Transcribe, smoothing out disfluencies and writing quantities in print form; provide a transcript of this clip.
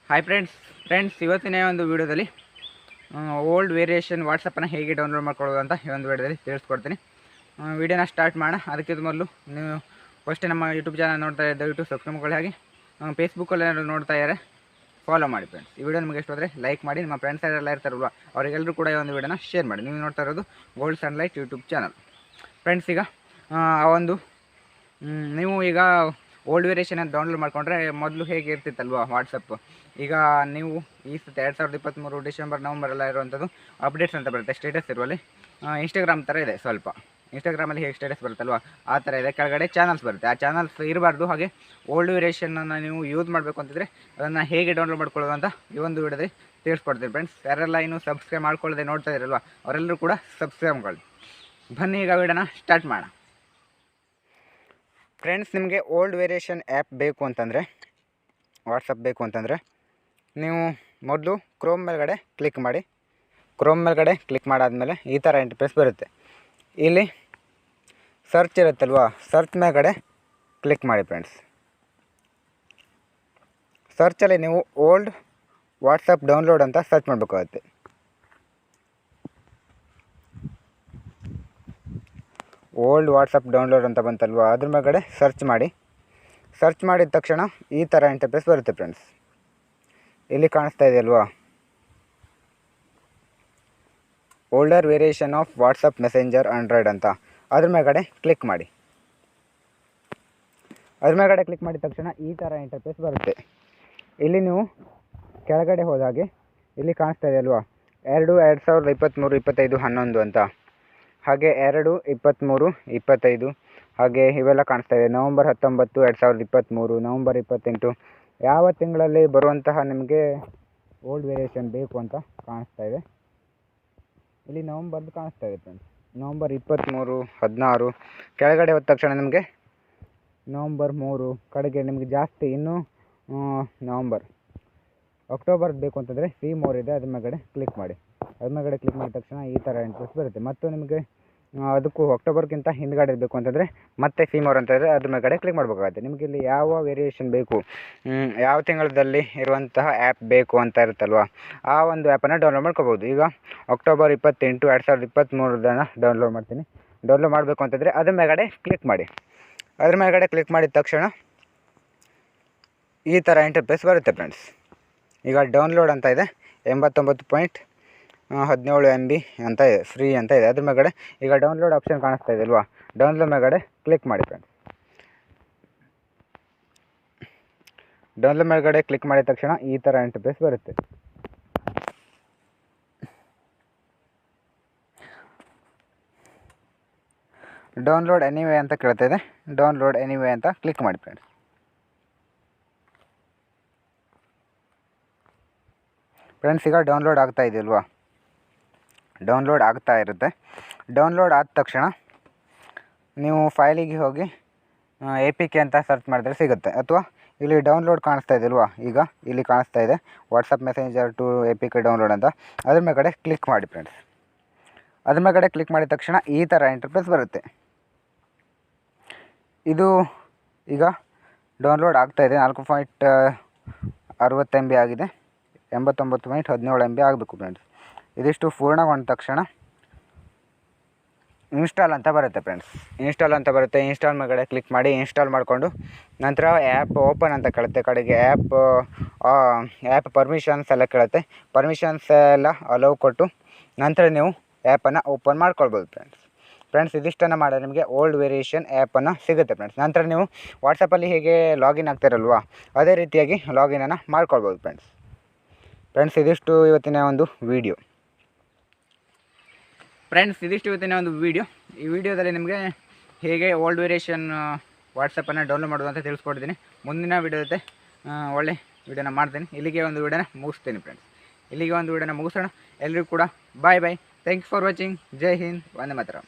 Hi friends ಇವತ್ತಿನ ಒಂದು ವಿಡಿಯೋದಲ್ಲಿ ಓಲ್ಡ್ ವೇರಿಯೇಷನ್ ವಾಟ್ಸಪ್ಪನ್ನು ಹೇಗೆ ಡೌನ್ಲೋಡ್ ಮಾಡ್ಕೊಳ್ಳೋದು ಅಂತ ಈ ಒಂದು ವಿಡಿಯೋದಲ್ಲಿ ತಿಳಿಸ್ಕೊಡ್ತೀನಿ. ವಿಡಿಯೋನ ಸ್ಟಾರ್ಟ್ ಮಾಡೋಣ. ಅದಕ್ಕಿಂತ ಮೊದಲು ನೀವು ಫಸ್ಟ್ ನಮ್ಮ ಯೂಟ್ಯೂಬ್ ಚಾನಲ್ ನೋಡ್ತಾ ಇದ್ದ ದಯವಿಟ್ಟು ಸಬ್ಸ್ಕ್ರೈಬ್ ಮಾಡ್ಕೊಳ್ಳಿ. ಹಾಗೆ ಫೇಸ್ಬುಕ್ಕಲ್ಲಿ ಏನಾದ್ರು ನೋಡ್ತಾ ಇದ್ದಾರೆ ಫಾಲೋ ಮಾಡಿ ಫ್ರೆಂಡ್ಸ್. ಈ ವಿಡಿಯೋ ನಿಮಗೆ ಇಷ್ಟವಾದರೆ ಲೈಕ್ ಮಾಡಿ. ನಿಮ್ಮ ಫ್ರೆಂಡ್ಸ್ ಯಾರೆಲ್ಲ ಇರ್ತಾರಲ್ವ ಅವರಿಗೆಲ್ಲರೂ ಕೂಡ ಈ ಒಂದು ವಿಡಿಯೋನ ಶೇರ್ ಮಾಡಿ. ನೀವು ನೋಡ್ತಾ ಇರೋದು gold sunlight YouTube channel. Friends, ಈಗ ನೀವು ಈಗ ಓಲ್ಡ್ ವೇರಿಯೇಷನ್ ಅಂತ ಡೌನ್ಲೋಡ್ ಮಾಡಿಕೊಂಡ್ರೆ ಮೊದಲು ಹೇಗೆ ಇರ್ತಿತ್ತಲ್ವ ವಾಟ್ಸಪ್, ಈಗ ನೀವು ಈ ಸತಿ 2023 ಡಿಸೆಂಬರ್ ನವಂಬರ್ ಎಲ್ಲ ಇರುವಂಥದ್ದು ಅಪ್ಡೇಟ್ಸ್ ಅಂತ ಬರುತ್ತೆ. ಸ್ಟೇಟಸ್ ಇರುವಲ್ಲಿ ಇನ್ಸ್ಟಾಗ್ರಾಮ್ ಥರ ಇದೆ. ಸ್ವಲ್ಪ ಇನ್ಸ್ಟಾಗ್ರಾಮಲ್ಲಿ ಹೇಗೆ ಸ್ಟೇಟಸ್ ಬರುತ್ತಲ್ವ ಆ ಥರ ಇದೆ. ಕೆಳಗಡೆ ಚಾನಲ್ಸ್ ಬರುತ್ತೆ. ಆ ಚಾನಲ್ಸ್ ಇರಬಾರ್ದು. ಹಾಗೆ ಓಲ್ಡ್ ವೇರಿಯೇಷನನ್ನು ನೀವು ಯೂಸ್ ಮಾಡಬೇಕು ಅಂತಿದ್ರೆ ಅದನ್ನು ಹೇಗೆ ಡೌನ್ಲೋಡ್ ಮಾಡ್ಕೊಳ್ಳೋದು ಅಂತ ಈ ಒಂದು ವಿಡಿಯೋದಲ್ಲಿ ತಿಳಿಸ್ಕೊಡ್ತೀನಿ ಫ್ರೆಂಡ್ಸ್. ಯಾರೆಲ್ಲ ಇನ್ನೂ ಸಬ್ಸ್ಕ್ರೈಬ್ ಮಾಡ್ಕೊಳ್ಳದೆ ನೋಡ್ತಾ ಇದ್ದೀರಲ್ವ ಅವರೆಲ್ಲರೂ ಕೂಡ ಸಬ್ಸ್ಕ್ರೈಬ್ ಮಾಡಿ. ಬನ್ನಿ ಈಗ ವಿಡಿಯೋನ ಸ್ಟಾರ್ಟ್ ಮಾಡೋಣ. ಫ್ರೆಂಡ್ಸ್, ನಿಮಗೆ ಓಲ್ಡ್ ವೇರಿಯೇಷನ್ ಆ್ಯಪ್ ಬೇಕು ಅಂತಂದರೆ, ವಾಟ್ಸಪ್ ಬೇಕು ಅಂತಂದರೆ ನೀವು ಮೊದಲು ಕ್ರೋಮ್ ಮೇಲ್ಗಡೆ ಕ್ಲಿಕ್ ಮಾಡಿ. ಕ್ರೋಮ್ ಮೇಲ್ಗಡೆ ಕ್ಲಿಕ್ ಮಾಡಾದಮೇಲೆ ಈ ಥರ ಇಂಟರ್ಫೇಸ್ ಬರುತ್ತೆ. ಇಲ್ಲಿ ಸರ್ಚ್ ಇರುತ್ತಲ್ವ, ಸರ್ಚ್ ಮೇಲ್ಗಡೆ ಕ್ಲಿಕ್ ಮಾಡಿ ಫ್ರೆಂಡ್ಸ್. ಸರ್ಚಲ್ಲಿ ನೀವು ಓಲ್ಡ್ ವಾಟ್ಸಪ್ ಡೌನ್ಲೋಡ್ ಅಂತ ಸರ್ಚ್ ಮಾಡಬೇಕಾಗುತ್ತೆ. ಓಲ್ಡ್ ವಾಟ್ಸಪ್ ಡೌನ್ಲೋಡ್ ಅಂತ ಬಂತಲ್ವ, ಅದ್ರ ಮೇಲ್ಗಡೆ ಸರ್ಚ್ ಮಾಡಿ. ಸರ್ಚ್ ಮಾಡಿದ ತಕ್ಷಣ ಈ ಥರ ಇಂಟರ್ಫೇಸ್ ಬರುತ್ತೆ ಫ್ರೆಂಡ್ಸ್. ಇಲ್ಲಿ ಕಾಣಿಸ್ತಾ ಇದೆಯಲ್ವಾ, older variation of WhatsApp messenger Android ಅಂತ, ಅದ್ರ ಮೇಲ್ಗಡೆ ಕ್ಲಿಕ್ ಮಾಡಿ. ಅದ್ರ ಮೇಲ್ಗಡೆ ಕ್ಲಿಕ್ ಮಾಡಿದ ತಕ್ಷಣ ಈ ಥರ ಇಂಟರ್ಫೇಸ್ ಬರುತ್ತೆ. ಇಲ್ಲಿ ನೀವು ಕೆಳಗಡೆ ಹೋದಾಗೆ ಇಲ್ಲಿ ಕಾಣಿಸ್ತಾ ಇದೆಯಲ್ವಾ, 2023-25-11 ಅಂತ, ಹಾಗೆ 2-23-25, ಹಾಗೆ ಇವೆಲ್ಲ ಕಾಣಿಸ್ತಾ ಇದೆ. ನವಂಬರ್ 19, 2023, ನವಂಬರ್ 28, ಯಾವ ತಿಂಗಳಲ್ಲಿ ಬರುವಂತಹ ನಿಮಗೆ ಓಲ್ಡ್ ವೇರಿಯೇಷನ್ ಬೇಕು ಅಂತ ಕಾಣಿಸ್ತಾ ಇದೆ. ಇಲ್ಲಿ ನವಂಬರ್ದು ಕಾಣಿಸ್ತಾ ಇದೆ ಫ್ರೆಂಡ್ಸ್. ನವಂಬರ್ 23, 16 ಕೆಳಗಡೆ ಹೋದ ತಕ್ಷಣ ನಿಮಗೆ ನವಂಬರ್ 3 ಕಡೆಗೆ ನಿಮಗೆ ಜಾಸ್ತಿ ಇನ್ನೂ ಅಕ್ಟೋಬರ್ದು ಬೇಕು ಅಂತಂದರೆ C ಇದೆ. ಅದ್ರ ಮೇಲ್ಗಡೆ ಕ್ಲಿಕ್ ಮಾಡಿ. ಅದ್ರ ಮೇಲ್ಗಡೆ ಕ್ಲಿಕ್ ಮಾಡಿದ ತಕ್ಷಣ ಈ ಥರ ಇಂಟ್ರೆಸ್ಟ್ ಬರುತ್ತೆ. ಮತ್ತು ನಿಮಗೆ ಅದಕ್ಕೂ ಅಕ್ಟೋಬರ್ಗಿಂತ ಹಿಂದ್ಗಡೆ ಬೇಕು ಅಂತಂದರೆ ಮತ್ತೆ C ಅಂತಂದರೆ ಅದ್ರ ಮೇಲ್ಗಡೆ ಕ್ಲಿಕ್ ಮಾಡಬೇಕಾಗುತ್ತೆ. ನಿಮಗೆ ಇಲ್ಲಿ ಯಾವ ವೇರಿಯೇಷನ್ ಬೇಕು, ಯಾವ ತಿಂಗಳಲ್ಲಿ ಇರುವಂತಹ ಆ್ಯಪ್ ಬೇಕು ಅಂತ ಇರುತ್ತಲ್ವ, ಆ ಒಂದು ಆ್ಯಪನ್ನು ಡೌನ್ಲೋಡ್ ಮಾಡ್ಕೋಬೋದು. ಈಗ ಅಕ್ಟೋಬರ್ 28, 2023 ಡೌನ್ಲೋಡ್ ಮಾಡ್ತೀನಿ. ಡೌನ್ಲೋಡ್ ಮಾಡಬೇಕು ಅಂತಂದರೆ ಅದ್ರ ಮೇಲ್ಗಡೆ ಕ್ಲಿಕ್ ಮಾಡಿ. ಅದ್ರ ಮೇಲ್ಗಡೆ ಕ್ಲಿಕ್ ಮಾಡಿದ ತಕ್ಷಣ ಈ ಥರ ಇಂಟರ್ಫೇಸ್ ಬರುತ್ತೆ ಫ್ರೆಂಡ್ಸ್. ಈಗ ಡೌನ್ಲೋಡ್ ಅಂತ ಇದೆ, 89.17 MB ಅಂತ ಇದೆ, ಫ್ರೀ ಅಂತ ಇದೆ. ಅದ್ರ ಮೇಲ್ಗಡೆ ಈಗ ಡೌನ್ಲೋಡ್ ಆಪ್ಷನ್ ಕಾಣಿಸ್ತಾ ಇದೆ ಅಲ್ವಾ, ಡೌನ್ಲೋಡ್ ಮೇಲ್ಗಡೆ ಕ್ಲಿಕ್ ಮಾಡಿ ಫ್ರೆಂಡ್ಸ್. ಡೌನ್ಲೋಡ್ ಮೇಲ್ಗಡೆ ಕ್ಲಿಕ್ ಮಾಡಿದ ತಕ್ಷಣ ಈ ಥರ ಇಂಟರ್ಫೇಸ್ ಬರುತ್ತೆ. ಡೌನ್ಲೋಡ್ ಎನಿವೇ ಅಂತ ಕೇಳ್ತಾ ಇದೆ. ಡೌನ್ಲೋಡ್ ಎನಿವೇ ಅಂತ ಕ್ಲಿಕ್ ಮಾಡಿ ಫ್ರೆಂಡ್ಸ್. ಈಗ ಡೌನ್ಲೋಡ್ ಆಗ್ತಾ ಇದೆಯಲ್ವಾ, ಡೌನ್ಲೋಡ್ ಆಗ್ತಾ ಇರುತ್ತೆ. ಡೌನ್ಲೋಡ್ ಆದ ತಕ್ಷಣ ನೀವು ಫೈಲಿಗೆ ಹೋಗಿ APK ಅಂತ ಸರ್ಚ್ ಮಾಡಿದ್ರೆ ಸಿಗುತ್ತೆ. ಅಥವಾ ಇಲ್ಲಿ ಡೌನ್ಲೋಡ್ ಕಾಣಿಸ್ತಾ ಇದೆಯಲ್ವಾ, ಈಗ ಇಲ್ಲಿ ಕಾಣಿಸ್ತಾ ಇದೆ WhatsApp messenger to APK download ಅಂತ, ಅದ್ರ ಮೇಲ್ಗಡೆ ಕ್ಲಿಕ್ ಮಾಡಿ ಫ್ರೆಂಡ್ಸ್. ಅದ್ರ ಮೇಲ್ಗಡೆ ಕ್ಲಿಕ್ ಮಾಡಿದ ತಕ್ಷಣ ಈ ಥರ ಇಂಟರ್ಫೇಸ್ ಬರುತ್ತೆ. ಇದು ಈಗ ಡೌನ್ಲೋಡ್ ಆಗ್ತಾಯಿದೆ. 4.60 MB ಆಗಿದೆ. 89.17 MB ಆಗಬೇಕು ಫ್ರೆಂಡ್ಸ್. ಇದಿಷ್ಟು ಪೂರ್ಣಗೊಂಡ ತಕ್ಷಣ ಇನ್ಸ್ಟಾಲ್ ಅಂತ ಬರುತ್ತೆ ಫ್ರೆಂಡ್ಸ್. ಇನ್ಸ್ಟಾಲ್ ಮೇಲ್ಗಡೆ ಕ್ಲಿಕ್ ಮಾಡಿ. ಇನ್ಸ್ಟಾಲ್ ಮಾಡಿಕೊಂಡು ನಂತರ ಆ್ಯಪ್ ಓಪನ್ ಅಂತ ಕೇಳುತ್ತೆ. ಕಡೆಗೆ ಆ್ಯಪ್ ಪರ್ಮಿಷನ್ಸ್ ಎಲ್ಲ ಕೇಳುತ್ತೆ. ಪರ್ಮಿಷನ್ಸ್ ಎಲ್ಲ ಅಲೌ ಕೊಟ್ಟು ನಂತರ ನೀವು ಆ್ಯಪನ್ನು ಓಪನ್ ಮಾಡ್ಕೊಳ್ಬೋದು ಫ್ರೆಂಡ್ಸ್. ಇದಿಷ್ಟನ್ನು ಮಾಡಿದ್ರೆ ನಿಮಗೆ ಓಲ್ಡ್ ವೇರಿಯೇಷನ್ ಆ್ಯಪನ್ನು ಸಿಗುತ್ತೆ ಫ್ರೆಂಡ್ಸ್. ನಂತರ ನೀವು ವಾಟ್ಸಪ್ಪಲ್ಲಿ ಹೇಗೆ ಲಾಗಿನ್ ಆಗ್ತಿರಲ್ವ ಅದೇ ರೀತಿಯಾಗಿ ಲಾಗಿನನ್ನು ಮಾಡ್ಕೊಳ್ಬೋದು ಫ್ರೆಂಡ್ಸ್. ಇದಿಷ್ಟು ಇವತ್ತಿನ ಒಂದು ವಿಡಿಯೋ. ಈ ವಿಡಿಯೋದಲ್ಲಿ ನಿಮಗೆ ಹೇಗೆ ಓಲ್ಡ್ ವೇರಿಯೇಷನ್ ವಾಟ್ಸಪ್ಪನ್ನು ಡೌನ್ಲೋಡ್ ಮಾಡೋದು ಅಂತ ತಿಳಿಸ್ಕೊಡ್ತೀನಿ. ಮುಂದಿನ ವಿಡಿಯೋ ಜೊತೆ ಒಳ್ಳೆ ವಿಡಿಯೋನ ಮಾಡ್ತೀನಿ. ಇಲ್ಲಿಗೆ ಒಂದು ವಿಡಿಯೋನ ಮುಗಿಸ್ತೀನಿ ಫ್ರೆಂಡ್ಸ್. ಮುಗಿಸೋಣ. ಎಲ್ಲರಿಗೂ ಕೂಡ bye. Thank you for watching. ಜೈ ಹಿಂದ್, ವಂದೇ ಮಾತರಂ.